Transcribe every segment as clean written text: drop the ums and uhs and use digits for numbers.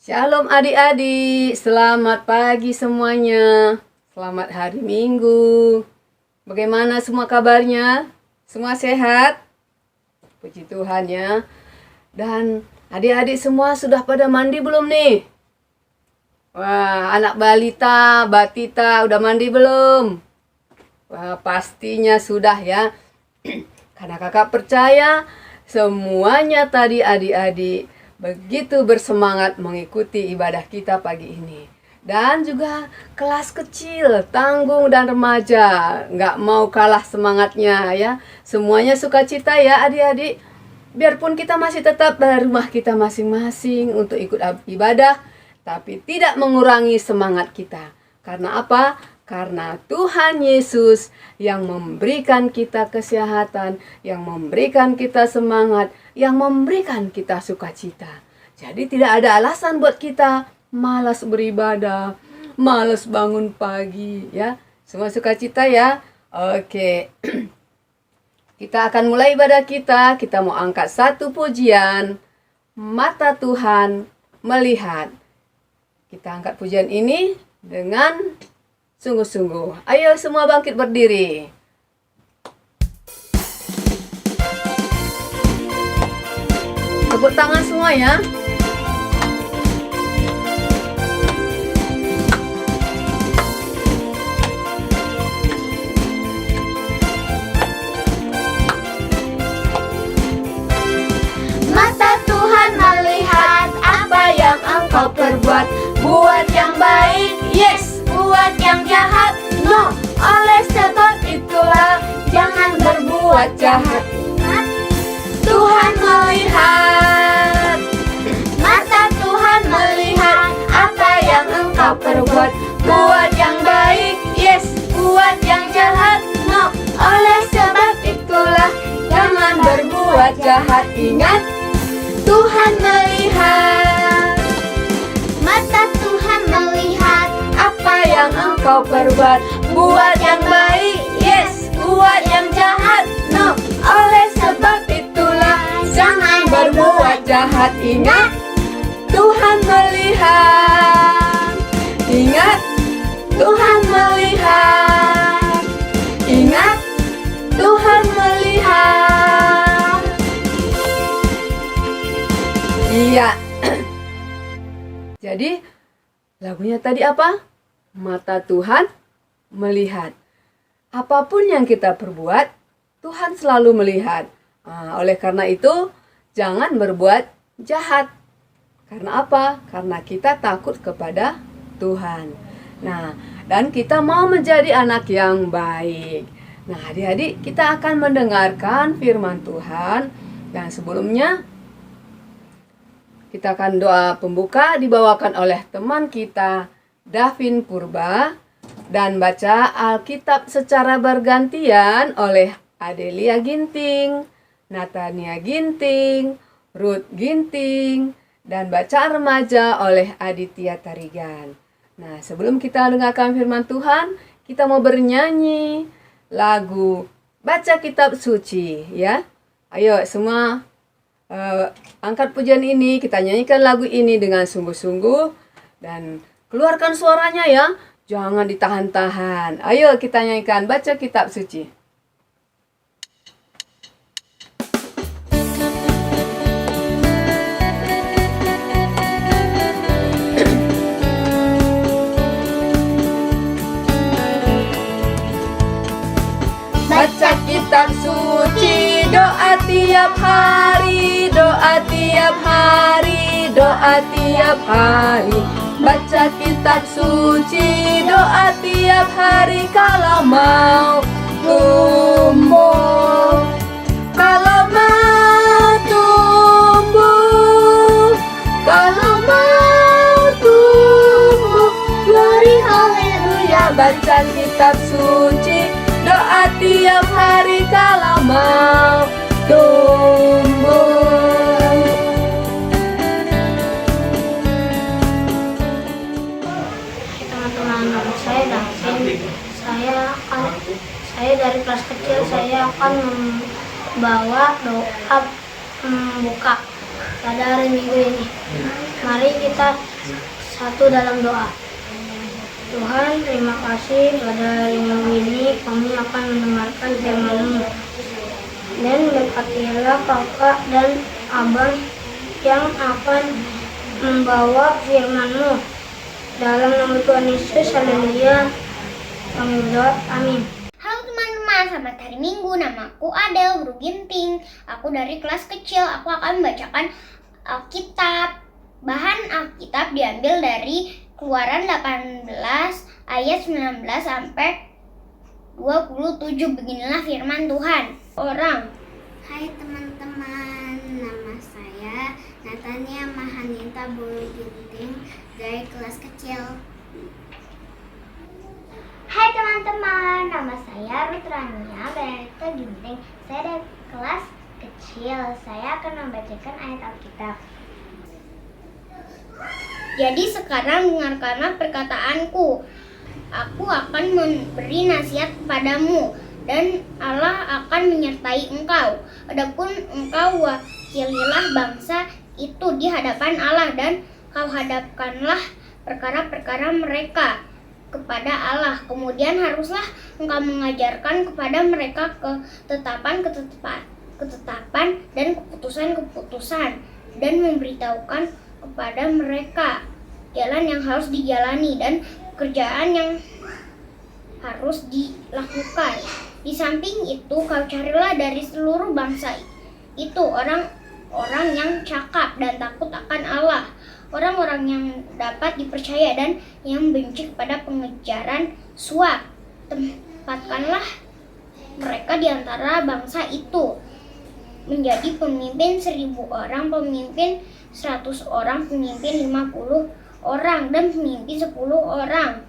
Shalom adik-adik, selamat pagi semuanya. Selamat hari Minggu. Bagaimana semua kabarnya? Semua sehat? Puji Tuhan ya. Dan adik-adik semua sudah pada mandi belum nih? Wah, anak balita, batita udah mandi belum? Wah, pastinya sudah ya. Karena kakak percaya semuanya tadi adik-adik begitu bersemangat mengikuti ibadah kita pagi ini. Dan juga kelas kecil, tanggung dan remaja nggak mau kalah semangatnya ya. Semuanya sukacita ya adik-adik. Biarpun kita masih tetap di rumah kita masing-masing untuk ikut ibadah, tapi tidak mengurangi semangat kita. Karena apa? Karena Tuhan Yesus yang memberikan kita kesehatan, yang memberikan kita semangat, yang memberikan kita sukacita. Jadi tidak ada alasan buat kita malas beribadah, malas bangun pagi ya. Semua sukacita ya. Oke. Kita akan mulai ibadah kita. Kita mau angkat satu pujian. Mata Tuhan melihat. Kita angkat pujian ini dengan sungguh-sungguh. Ayo semua bangkit berdiri. Tepuk tangan semua ya. Mata Tuhan melihat apa yang engkau perbuat. Buat yang baik, yes. Buat yang jahat, no. Oleh sebab itulah jangan berbuat jahat. Tuhan melihat. Mata Tuhan melihat apa yang engkau perbuat. Buat yang baik, yes. Buat yang jahat, no. Oleh sebab itulah jangan berbuat jahat. Ingat, Tuhan melihat. Mata Tuhan melihat apa yang engkau perbuat. Buat yang baik, yes. Buat yang jahat, no. Oleh sebab itulah jangan berbuat jahat. Ingat, Tuhan melihat. Ingat, Tuhan melihat. Ingat, Tuhan melihat. Iya. Jadi lagunya tadi apa? Mata Tuhan melihat. Apapun yang kita perbuat, Tuhan selalu melihat. Oleh karena itu, jangan berbuat jahat. Karena apa? Karena kita takut kepada Tuhan. Nah, dan kita mau menjadi anak yang baik. Nah, adik-adik, kita akan mendengarkan firman Tuhan. Dan sebelumnya, kita akan doa pembuka dibawakan oleh teman kita, Davin Purba. Dan baca Alkitab secara bergantian oleh Adelia Ginting, Natania Ginting, Ruth Ginting, dan baca remaja oleh Aditya Tarigan. Nah, sebelum kita dengarkan firman Tuhan, kita mau bernyanyi lagu Baca Kitab Suci ya. Ayo semua angkat pujian ini, kita nyanyikan lagu ini dengan sungguh-sungguh dan keluarkan suaranya ya. Jangan ditahan-tahan. Ayo kita nyanyikan Baca Kitab Suci. Baca kitab suci, doa tiap hari, doa tiap hari, doa tiap hari. Baca kitab suci, doa tiap hari kalau mau tumbuh. Kalau mau tumbuh, kalau mau tumbuh. Glory haleluya, baca kitab suci, doa tiap hari kalau mau tumbuh. Teman-teman, nama saya Davin. Saya dari kelas kecil saya akan membawa doa pembuka. pada hari Minggu ini. Mari kita satu dalam doa. Tuhan, terima kasih pada hari Minggu ini kami akan mendengarkan firman-Mu. Dan berkatilah kakak dan abang yang akan membawa firman-Mu. Dalam nama Tuhan Yesus, haleluya. Kami berdoa, amin. Halo teman-teman, selamat hari Minggu. Namaku Adel Bru Ginting. Aku dari kelas kecil. Aku akan membacakan Alkitab. Bahan Alkitab diambil dari Keluaran 18 ayat 19 sampai 27. Beginilah firman Tuhan. Hai teman-teman, nama saya Natania Mahanita Buru Ginting dari kelas kecil. Hai teman-teman, nama saya Ruth Rania Benedikta Ginting. Saya dari kelas kecil. Saya akan membacakan ayat Alkitab. Jadi sekarang dengarkanlah perkataanku. Aku akan memberi nasihat kepadamu, dan Allah akan menyertai engkau. Adapun engkau wakililah bangsa itu di hadapan Allah, dan kau hadapkanlah perkara-perkara mereka kepada Allah. Kemudian haruslah engkau mengajarkan kepada mereka ketetapan dan keputusan-keputusan, dan memberitahukan kepada mereka jalan yang harus dijalani dan pekerjaan yang harus dilakukan. Di samping itu, kau carilah dari seluruh bangsa itu orang-orang yang cakap dan takut akan Allah, orang-orang yang dapat dipercaya dan yang benci kepada pengejaran suap. Tempatkanlah mereka di antara bangsa itu menjadi pemimpin 1.000 orang, pemimpin 100 orang, pemimpin 50 orang, dan pemimpin 10 orang.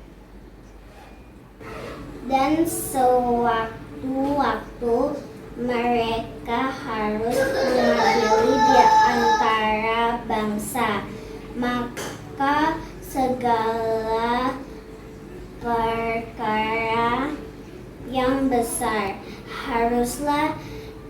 Dan sewaktu-waktu mereka harus mengadili di antara bangsa, maka segala perkara yang besar haruslah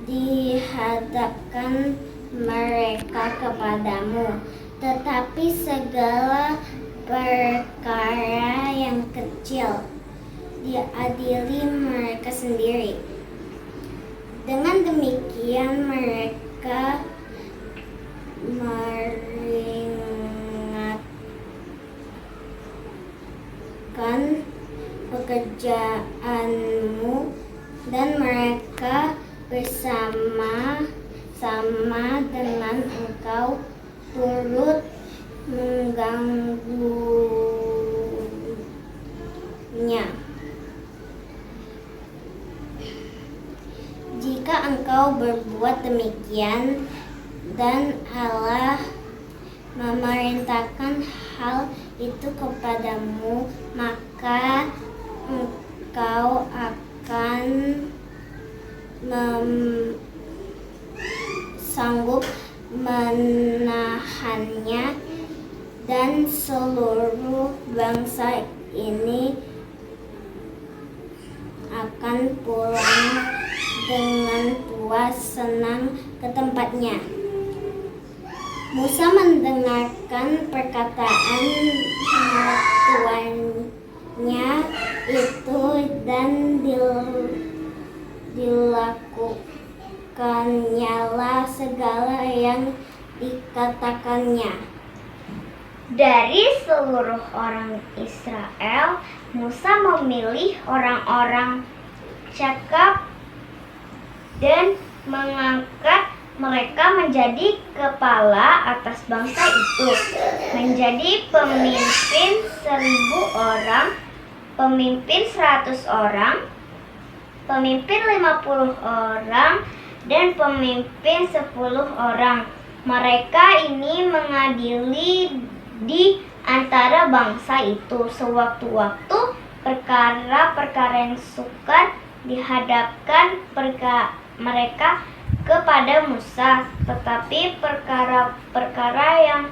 dihadapkan mereka kepadamu, tetapi segala perkara yang kecil diadili mereka sendiri. Dengan demikian mereka meringankan pekerjaanmu, dan mereka bersama-sama dengan engkau turut mengganggunya. Jika engkau berbuat demikian dan Allah memerintahkan hal itu kepadamu, maka engkau akan sanggup menahannya, dan seluruh bangsa ini akan pulang dengan puas senang ke tempatnya. Musa mendengarkan perkataan mertuanya itu, dan dilakukannya segala yang dikatakannya. Dari seluruh orang Israel, Musa memilih orang-orang cakap dan mengangkat mereka menjadi kepala atas bangsa itu, menjadi pemimpin 1.000 orang, pemimpin 100 orang, pemimpin 50 orang, dan pemimpin 10 orang. Mereka ini mengadili di antara bangsa itu. Sewaktu-waktu perkara-perkara yang sukar dihadapkan mereka kepada Musa, tetapi perkara-perkara yang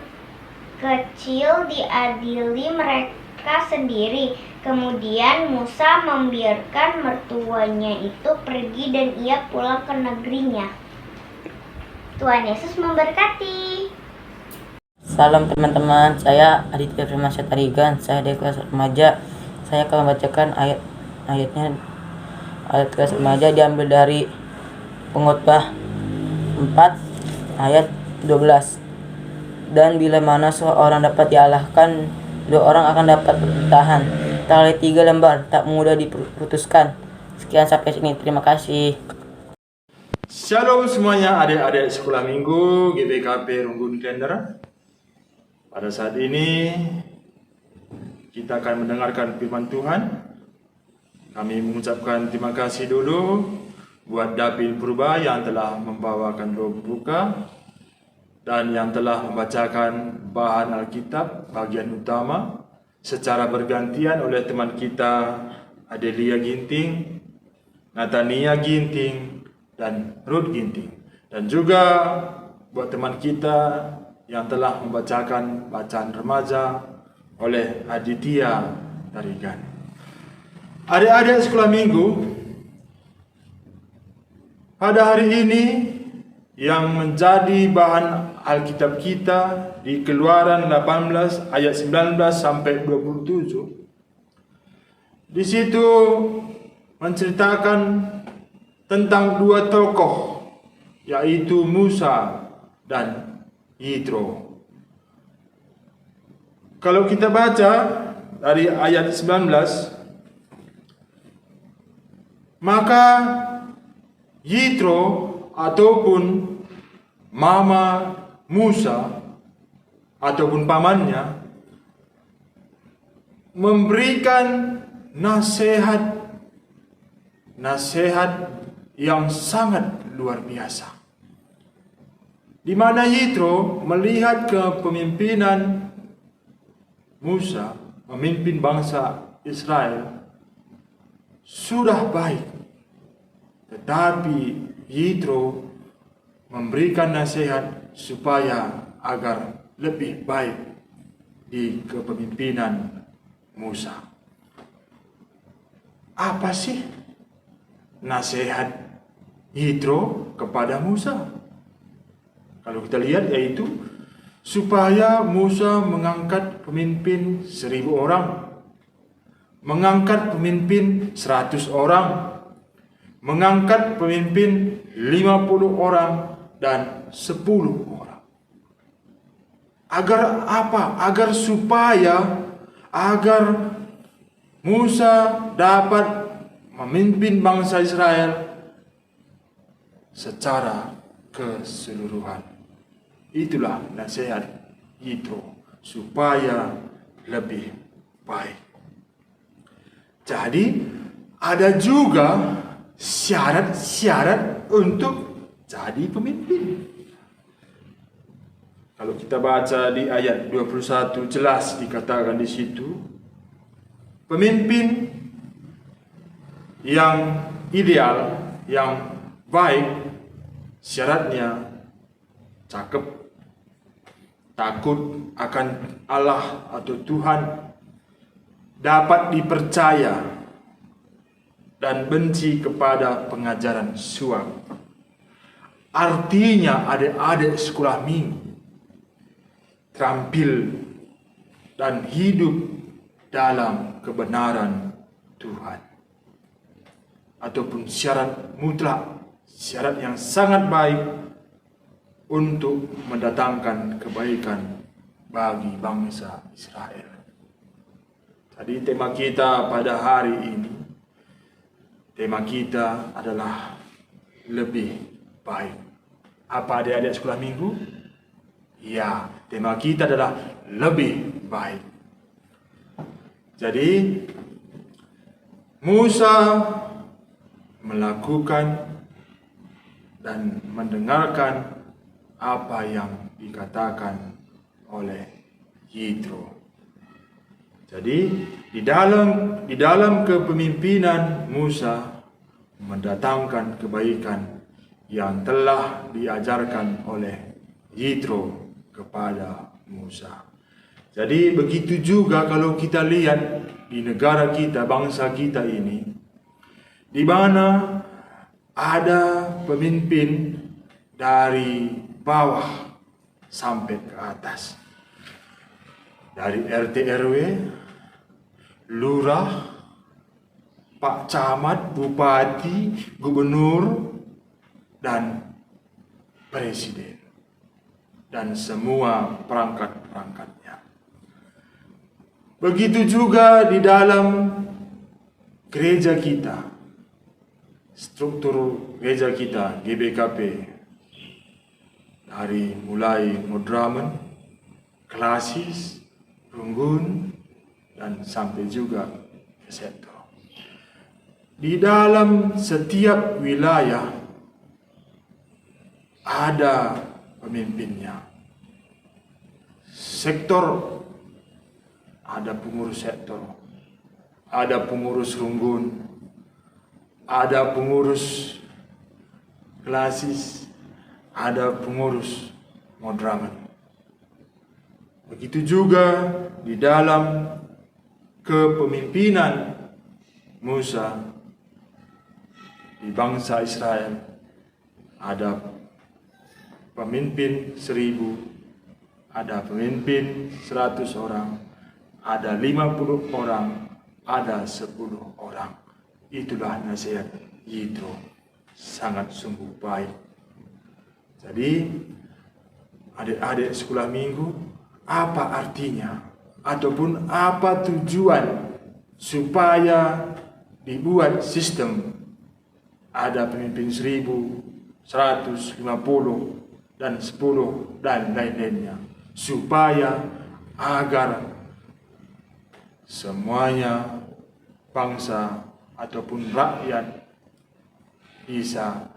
kecil diadili mereka sendiri. Kemudian Musa membiarkan mertuanya itu pergi, dan ia pulang ke negerinya. Tuhan Yesus memberkati. Salam teman-teman, saya Aditya Firmansyah Tarigan, saya dari kelas remaja. Saya akan membacakan ayat kelas remaja diambil dari Pengkhotbah 4 ayat 12. Dan bila mana seorang dapat dialahkan, 2 orang akan dapat bertahan. Tali 3 lembar tak mudah diputuskan. Sekian sampai sini, terima kasih. Shalom semuanya adik-adik sekolah minggu GBKP Runggun Klender. Pada saat ini kita akan mendengarkan firman Tuhan. Kami mengucapkan terima kasih dulu buat Dapil Purba yang telah membawakan doa buka dan yang telah membacakan bahan Alkitab bagian utama secara bergantian oleh teman kita Adelia Ginting, Natania Ginting, dan Ruth Ginting. Dan juga buat teman kita yang telah membacakan bacaan remaja oleh Aditya Tarigan. Adik-adik sekolah minggu, pada hari ini yang menjadi bahan Alkitab kita di Keluaran 18 ayat 19 sampai 27. Di situ menceritakan tentang 2 tokoh, yaitu Musa dan Yitro. Kalau kita baca dari ayat 19, maka Yitro ataupun mama Musa ataupun pamannya memberikan nasihat yang sangat luar biasa, di mana Yitro melihat kepemimpinan Musa memimpin bangsa Israel sudah baik, tetapi Yitro memberikan nasihat supaya agar lebih baik di kepemimpinan Musa. Apa sih nasihat Yitro kepada Musa? Kalau kita lihat, yaitu supaya Musa mengangkat pemimpin 1000 orang, mengangkat pemimpin 100 orang, mengangkat pemimpin 50 orang, dan 10 orang. Agar apa? Agar Musa dapat memimpin bangsa Israel secara keseluruhan. Itulah nasihat Yitro, supaya lebih baik. Jadi ada juga syarat-syarat untuk jadi pemimpin. Kalau kita baca di ayat 21 jelas dikatakan di situ, pemimpin yang ideal, yang baik, syaratnya cakep, takut akan Allah atau Tuhan, dapat dipercaya, dan benci kepada pengajaran suap. Artinya adik-adik sekolah minggu terampil dan hidup dalam kebenaran Tuhan. Ataupun syarat mutlak, syarat yang sangat baik untuk mendatangkan kebaikan bagi bangsa Israel. Jadi tema kita pada hari ini, tema kita adalah lebih baik. Apa adik-adik sekolah minggu? Ya, tema kita adalah lebih baik. Jadi Musa melakukan dan mendengarkan apa yang dikatakan oleh Yitro. Jadi di dalam kepemimpinan Musa mendatangkan kebaikan yang telah diajarkan oleh Yitro kepada Musa. Jadi begitu juga kalau kita lihat di negara kita, bangsa kita ini, di mana ada pemimpin dari bawah sampai ke atas. dari RT RW, lurah, Pak Camat, Bupati, Gubernur, dan Presiden, dan semua perangkat-perangkatnya. Begitu juga di dalam gereja kita, struktur gereja kita, GBKP, dari mulai modramen, klasis, runggun, dan sampai juga sektor. Di dalam setiap wilayah ada pemimpinnya. Sektor ada pengurus sektor, ada pengurus runggun, ada pengurus klasis, ada pengurus modramen. Begitu juga di dalam kepemimpinan Musa di bangsa Israel, ada pemimpin 1000, ada pemimpin 100 orang, ada 50 orang, ada 10 orang. Itulah nasihat Yitro, sangat sungguh baik. Jadi adik-adik sekolah minggu, apa artinya ataupun apa tujuan supaya dibuat sistem ada pemimpin 1000, 150, dan 10 dan lain-lainnya, supaya agar semuanya bangsa ataupun rakyat bisa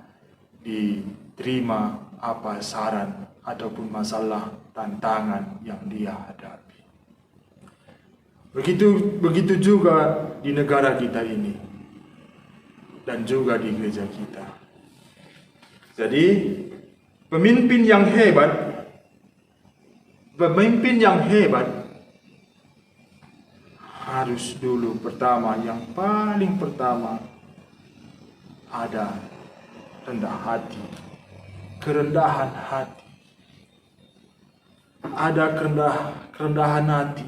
diterima apa saran ataupun masalah tantangan yang dia hadapi. Begitu juga di negara kita ini dan juga di gereja kita. Jadi pemimpin yang hebat harus dulu yang paling pertama ada rendah hati, kerendahan hati. Ada kerendahan hati,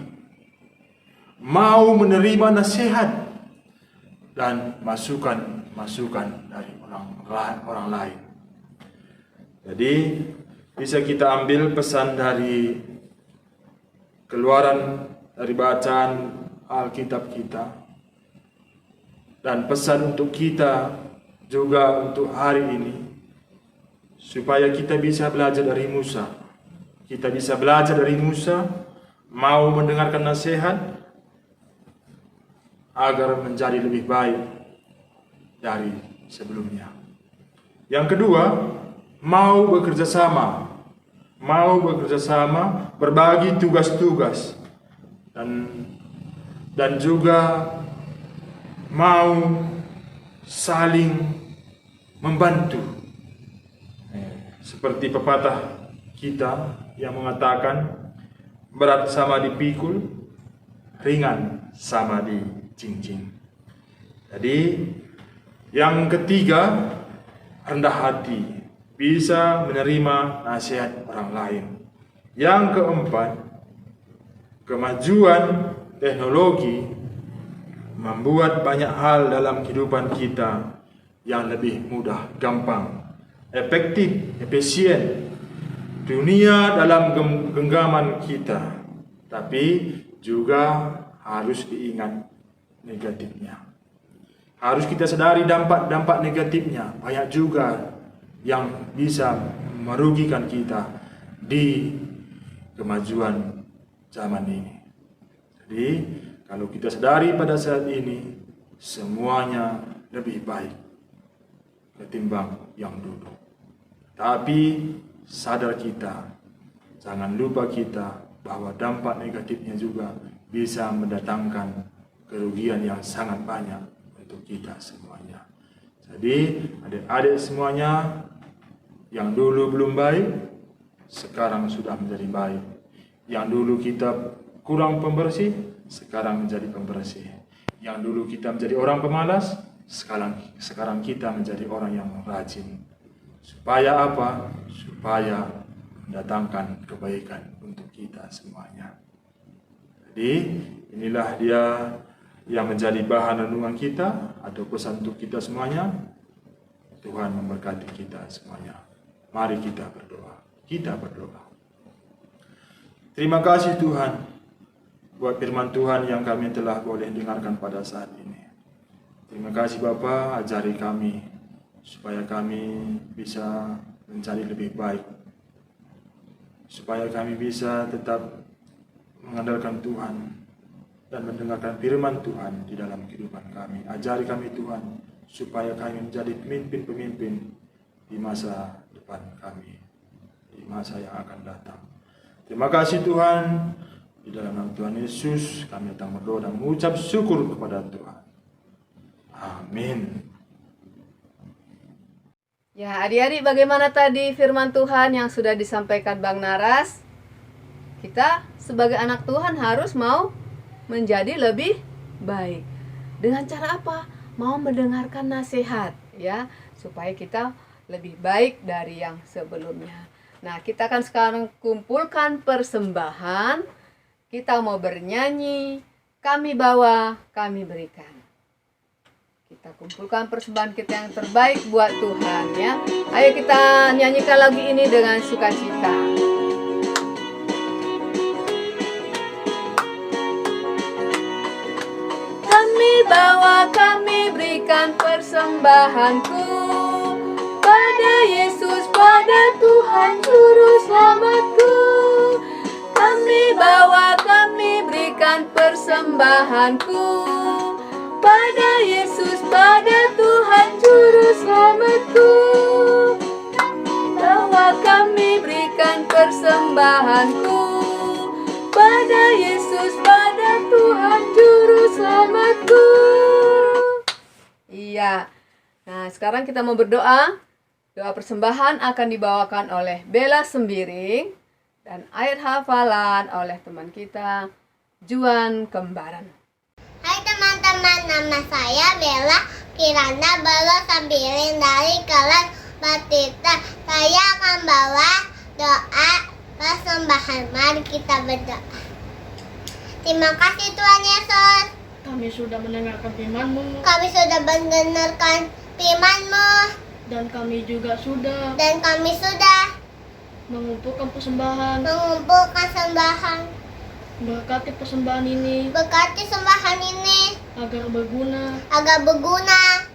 mau menerima nasihat dan masukan dari orang lain. Jadi bisa kita ambil pesan dari keluaran dari bacaan Alkitab kita, dan pesan untuk kita juga untuk hari ini, supaya kita bisa belajar dari Musa. Kita bisa belajar dari Musa, mau mendengarkan nasihat agar menjadi lebih baik dari sebelumnya. Yang kedua, mau bekerja sama, berbagi tugas-tugas, dan juga mau saling membantu. Seperti pepatah kita yang mengatakan, berat sama dipikul, ringan sama dijinjing. Jadi yang ketiga, rendah hati, bisa menerima nasihat orang lain. Yang keempat, kemajuan teknologi membuat banyak hal dalam kehidupan kita yang lebih mudah, gampang, efektif, efisien. Dunia dalam genggaman kita, tapi juga harus diingat negatifnya. Harus kita sadari dampak-dampak negatifnya. Banyak juga yang bisa merugikan kita di kemajuan zaman ini. Jadi kalau kita sadari pada saat ini, semuanya lebih baik ketimbang yang dulu. Tapi sadar kita, jangan lupa kita bahwa dampak negatifnya juga bisa mendatangkan kerugian yang sangat banyak untuk kita semuanya. Jadi adik-adik semuanya yang dulu belum baik, sekarang sudah menjadi baik. Yang dulu kita kurang pembersih, sekarang menjadi pembersih. Yang dulu kita menjadi orang pemalas, sekarang kita menjadi orang yang rajin. Supaya apa? Supaya mendatangkan kebaikan untuk kita semuanya. Jadi inilah dia yang menjadi bahan renungan kita atau pesan untuk kita semuanya. Tuhan memberkati kita semuanya. Mari kita berdoa. Kita berdoa. Terima kasih Tuhan buat firman Tuhan yang kami telah boleh dengarkan pada saat ini. Terima kasih Bapa, ajari kami supaya kami bisa menjadi lebih baik. Supaya kami bisa tetap mengandalkan Tuhan dan mendengarkan firman Tuhan di dalam kehidupan kami. Ajari kami Tuhan, supaya kami menjadi pemimpin-pemimpin di masa depan kami, di masa yang akan datang. Terima kasih Tuhan, di dalam nama Tuhan Yesus kami datang berdoa dan mengucap syukur kepada Tuhan. Amin. Ya, adik-adik, bagaimana tadi firman Tuhan yang sudah disampaikan Bang Naras? Kita sebagai anak Tuhan harus mau menjadi lebih baik. Dengan cara apa? Mau mendengarkan nasihat, ya, supaya kita lebih baik dari yang sebelumnya. Nah, kita akan sekarang kumpulkan persembahan. Kita mau bernyanyi, kami bawa, kami berikan. Kita kumpulkan persembahan kita yang terbaik buat Tuhan, ya. Ayo kita nyanyikan lagu ini dengan sukacita. Kami bawa, kami berikan persembahanku pada Yesus, pada Tuhan Juru Selamatku. Kami bawa, kami berikan persembahanku pada Yesus, pada Tuhan Juru Selamatku. Bawa, kami berikan persembahanku pada Yesus, pada Tuhan Juru Selamatku. Iya. Nah, sekarang kita mau berdoa. Doa persembahan akan dibawakan oleh Bella Sembiring dan ayat hafalan oleh teman kita Juan Kembaran. Hai teman-teman, nama saya Bella Kirana Balo Sembiring dari kelas Batita. Saya akan bawa doa persembahan. Mari kita berdoa. Terima kasih Tuhan Yesus. Kami sudah mendengarkan firman-Mu, Kami sudah mendengarkan firman-Mu dan kami juga sudah dan kami sudah mengumpulkan persembahan. mengumpulkan sembahan. Berkati persembahan ini Berkati sembahan ini agar berguna agar berguna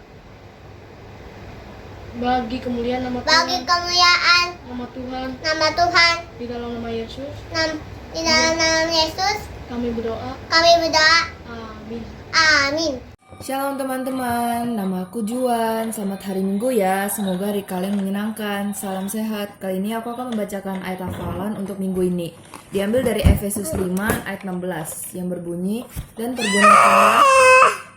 bagi kemuliaan nama bagi Tuhan, kemuliaan nama Tuhan. nama Tuhan. Di dalam nama Yesus Di dalam nama Yesus kami berdoa. kami berdoa. Amin. Amin. Shalom teman-teman, nama aku Juan. Selamat hari Minggu ya, semoga hari kalian menyenangkan. Salam sehat. Kali ini aku akan membacakan ayat hafalan untuk minggu ini. Diambil dari Efesus 5 ayat 16 yang berbunyi, dan pergunakanlah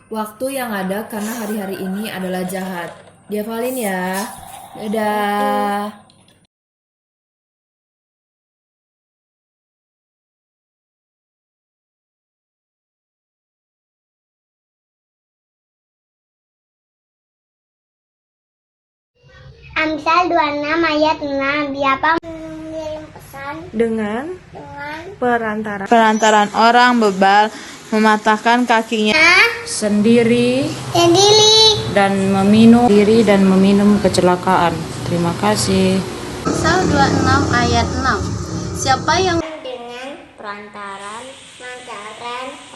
waktu yang ada karena hari-hari ini adalah jahat. Dihafalin ya. Dadah. Amsal 26 ayat 6. Siapa mengirim pesan dengan dengan perantaraan orang bebal mematahkan kakinya sendiri dan meminum kecelakaan. Terima kasih. Amsal 26 ayat 6. Siapa yang dengan perantaran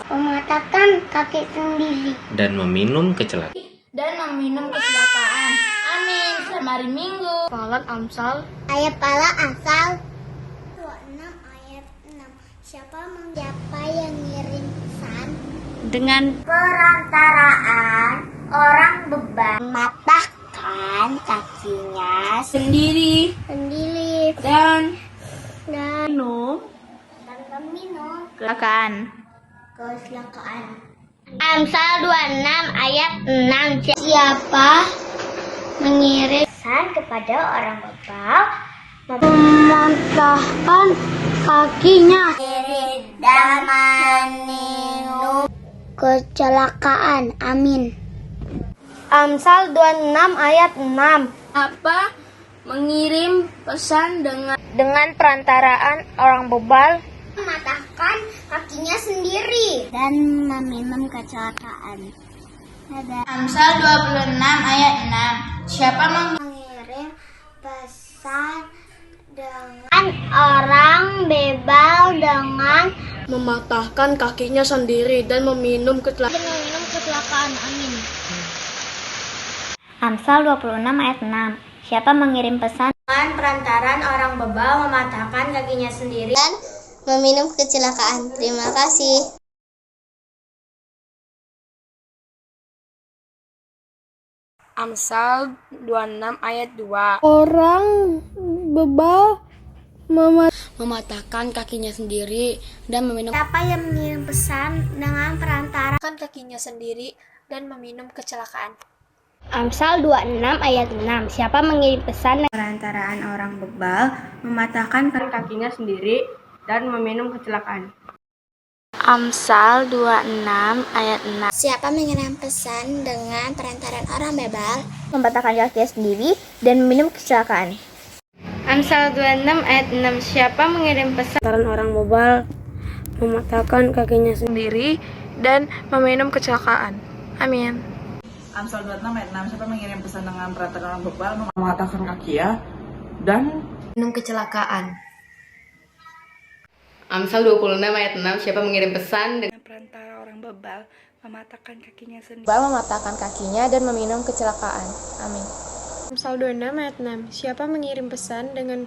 mematahkan kaki sendiri dan meminum kecelakaan. Amin. Selamat hari Minggu. Hafalan Amsal ayat pala asal 26 ayat 6. Siapa yang ngirim pesan Dengan perantaraan orang beban mematahkan kakinya sendiri dan minum meminum kecelakaan. Amsal 26 ayat 6. Siapa mengirim pesan kepada orang bebal mematahkan kakinya dan meminum kecelakaan. Amin. Amsal 26 ayat 6. Apa mengirim pesan dengan Dengan perantaraan orang bebal mematahkan kakinya sendiri dan meminum kecelakaan. Amsal 26 ayat 6. Siapa Mengirim pesan dengan orang bebal dengan Mematahkan kakinya sendiri dan meminum kecelakaan. Amin. Amsal 26 ayat 6. Siapa mengirim pesan dengan perantaran orang bebal mematahkan kakinya sendiri Dan meminum kecelakaan. Terima kasih. Amsal 26 ayat 2. Orang bebal Mematahkan kakinya sendiri dan meminum Siapa yang mengirim pesan dengan perantaran kakinya sendiri dan meminum kecelakaan. Amsal 26 ayat 6. Siapa mengirim pesan perantaraan orang bebal mematahkan kakinya sendiri dan meminum kecelakaan. Amsal 26 ayat 6. Siapa mengirim pesan dengan perantaran orang bebal? Mematahkan kakinya sendiri dan meminum kecelakaan. Amsal 26 ayat 6. Siapa mengirim pesan orang bebal mematahkan kakinya sendiri dan meminum kecelakaan. Amin. Amsal 26 ayat 6. Siapa mengirim pesan dengan perantara orang bebal mematahkan kakinya dan Minum kecelakaan. Amsal 26 ayat 6. Siapa mengirim pesan dengan Perantara orang bebal mematahkan kakinya sendiri. Mematahkan kakinya dan meminum kecelakaan. Amin. Amsal 26 ayat 6. Siapa mengirim pesan dengan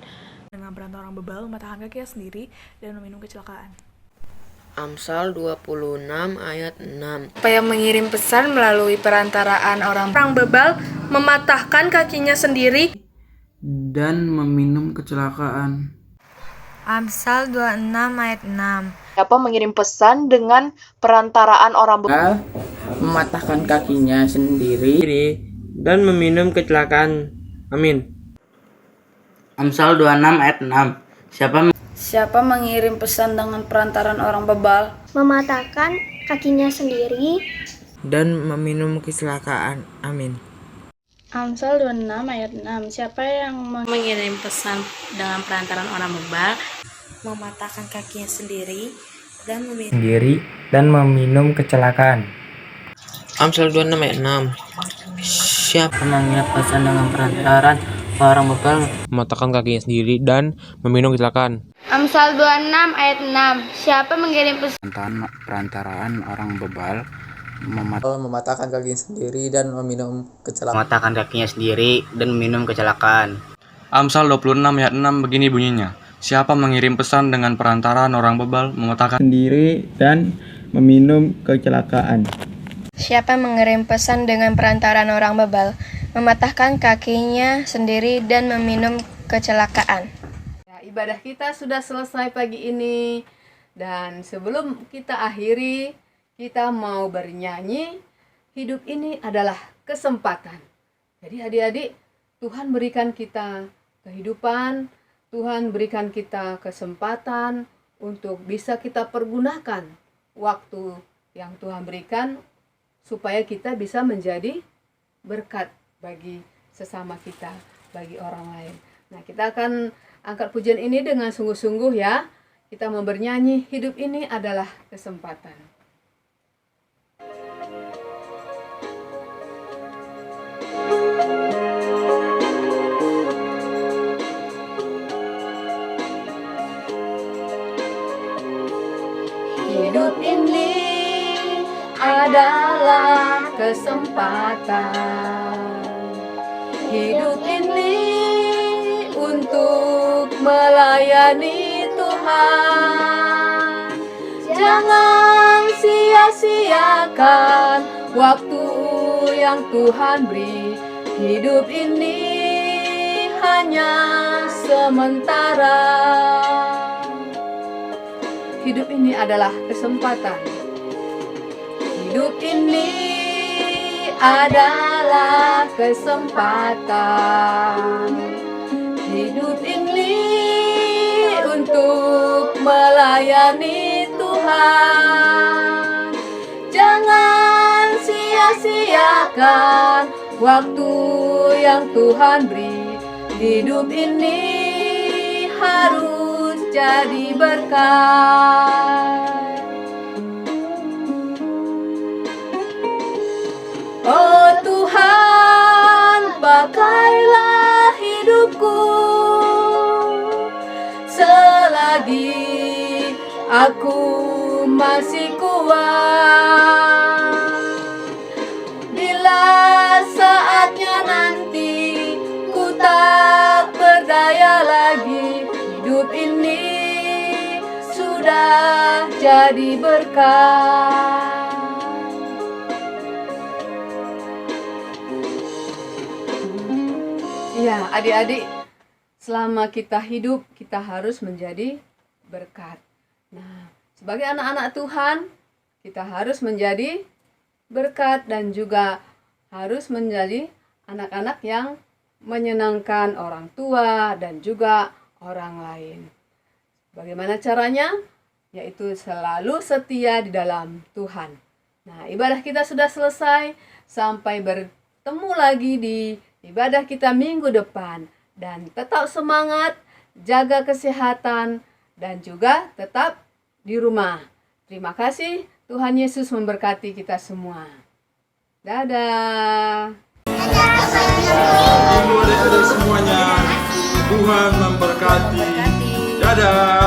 perantara orang bebal mematahkan kakinya sendiri dan meminum kecelakaan. Amsal 26 ayat 6. Siapa yang mengirim pesan melalui perantaraan orang bebal mematahkan kakinya sendiri Dan meminum kecelakaan. Amsal 26 ayat 6. Siapa mengirim pesan dengan perantaraan orang bebal Mematahkan kakinya sendiri dan meminum kecelakaan. Amin. Amsal 26 ayat 6. Siapa mengirim pesan dengan perantaraan orang bebal Mematahkan kakinya sendiri. Dan meminum kecelakaan. Amin. Amsal 26 ayat 6. Siapa yang mengirim pesan dengan perantaran orang bebal mematahkan kakinya sendiri dan meminum kecelakaan. Amsal 26 ayat 6. Siapa mengirim pesan dengan perantaran orang bebal mematahkan kakinya sendiri dan meminum kecelakaan. Amsal 26 ayat 6. Siapa mengirim pesan Perantaraan orang bebal mematahkan kakinya sendiri dan meminum kecelakaan. Amsal 26 ayat 6 begini bunyinya. Siapa mengirim pesan dengan perantaraan orang bebal mematahkan sendiri dan meminum kecelakaan. Siapa mengirim pesan dengan perantaraan orang bebal mematahkan kakinya sendiri dan meminum kecelakaan. Ya, ibadah kita sudah selesai pagi ini. Dan sebelum kita akhiri, kita mau bernyanyi. Hidup ini adalah kesempatan. Jadi adik-adik, Tuhan berikan kita kehidupan, Tuhan berikan kita kesempatan untuk bisa kita pergunakan waktu yang Tuhan berikan supaya kita bisa menjadi berkat bagi sesama kita, bagi orang lain. Nah, kita akan angkat pujian ini dengan sungguh-sungguh ya. Kita mau bernyanyi, hidup ini adalah kesempatan. Hidup ini adalah kesempatan. Hidup ini untuk melayani Tuhan. Jangan sia-siakan waktu yang Tuhan beri. Hidup ini hanya sementara. Hidup ini adalah kesempatan. Hidup ini adalah kesempatan. Hidup ini untuk melayani Tuhan. Jangan sia-siakan waktu yang Tuhan beri. Hidup ini harus jadi berkat. aku masih kuat. Bila saatnya nanti ku tak berdaya lagi, hidup ini sudah jadi berkah. Ya, adik-adik, selama kita hidup, kita harus menjadi berkat. Nah, sebagai anak-anak Tuhan, kita harus menjadi berkat dan juga harus menjadi anak-anak yang menyenangkan orang tua dan juga orang lain. Bagaimana caranya? Yaitu selalu setia di dalam Tuhan. Nah, ibadah kita sudah selesai. Sampai bertemu lagi di ibadah kita minggu depan. Dan tetap semangat, jaga kesehatan, dan juga tetap di rumah. Terima kasih. Tuhan Yesus memberkati kita semua. Dadah. Minggu adik-adik semuanya. Tuhan memberkati. Dadah.